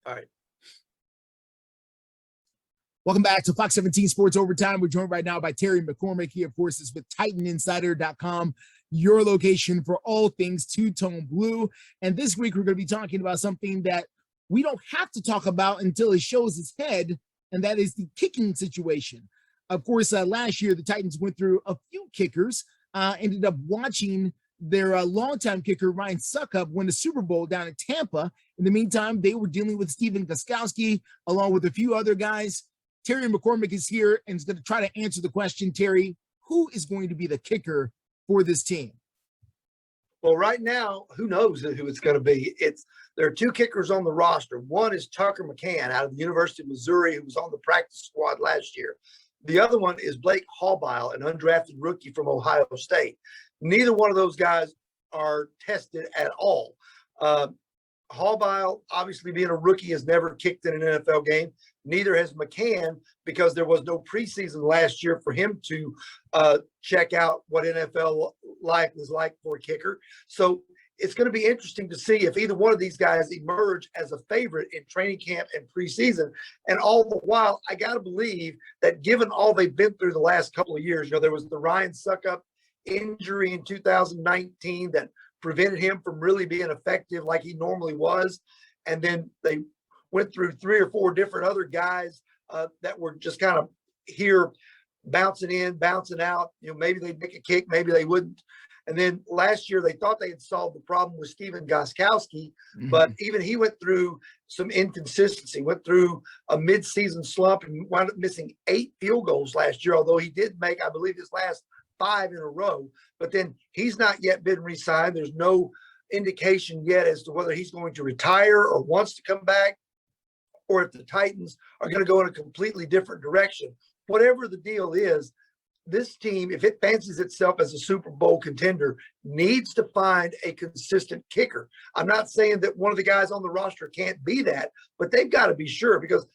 All right. Welcome back to Fox 17 Sports Overtime. We're joined right now by Terry McCormick. He, of course, is with TitanInsider.com, your location for all things two-tone blue. And this week, we're going to be talking about something that we don't have to talk about until it shows its head, and that is the kicking situation. Of course, last year, the Titans went through a few kickers, ended up watching their longtime kicker, Ryan Succop, win the Super Bowl down in Tampa. In the meantime, they were dealing with Stephen Gostkowski, along with a few other guys. Terry McCormick is here and is going to try to answer the question. Terry, who is going to be the kicker for this team? Well, right now, who knows who it's going to be? There are two kickers on the roster. One is Tucker McCann out of the University of Missouri, who was on the practice squad last year. The other one is Blake Hallbeil, an undrafted rookie from Ohio State. Neither one of those guys are tested at all. Hallbeil, obviously being a rookie, has never kicked in an NFL game. Neither has McCann, because there was no preseason last year for him to check out what NFL life is like for a kicker. So it's going to be interesting to see if either one of these guys emerge as a favorite in training camp and preseason. And all the while, I got to believe that given all they've been through the last couple of years, there was the Ryan Succop injury in 2019 that prevented him from really being effective like he normally was. And then they went through 3 or 4 different other guys that were just kind of here bouncing in, bouncing out. Maybe they'd make a kick, maybe they wouldn't. And then last year they thought they had solved the problem with Stephen Gostkowski, but even he went through some inconsistency, went through a midseason slump and wound up missing 8 field goals last year, although he did make, I believe, his last 5 in a row. But then he's not yet been re-signed. There's no indication yet as to whether he's going to retire or wants to come back, or if the Titans are going to go in a completely different direction. Whatever the deal is, this team, if it fancies itself as a Super Bowl contender, needs to find a consistent kicker. I'm not saying that one of the guys on the roster can't be that, but they've got to be sure, because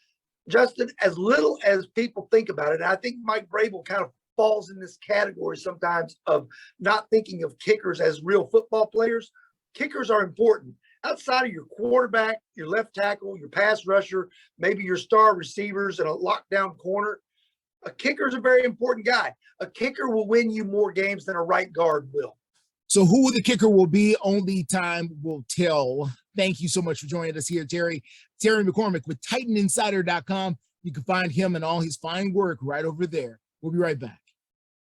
Justin, as little as people think about it, and I think Mike Vrabel kind of falls in this category sometimes of not thinking of kickers as real football players. Kickers are important. Outside of your quarterback, your left tackle, your pass rusher, maybe your star receivers and a lockdown corner, a kicker is a very important guy. A kicker will win you more games than a right guard will. So who the kicker will be, only time will tell. Thank you so much for joining us here, Terry. Terry McCormick with TitanInsider.com. You can find him and all his fine work right over there. We'll be right back.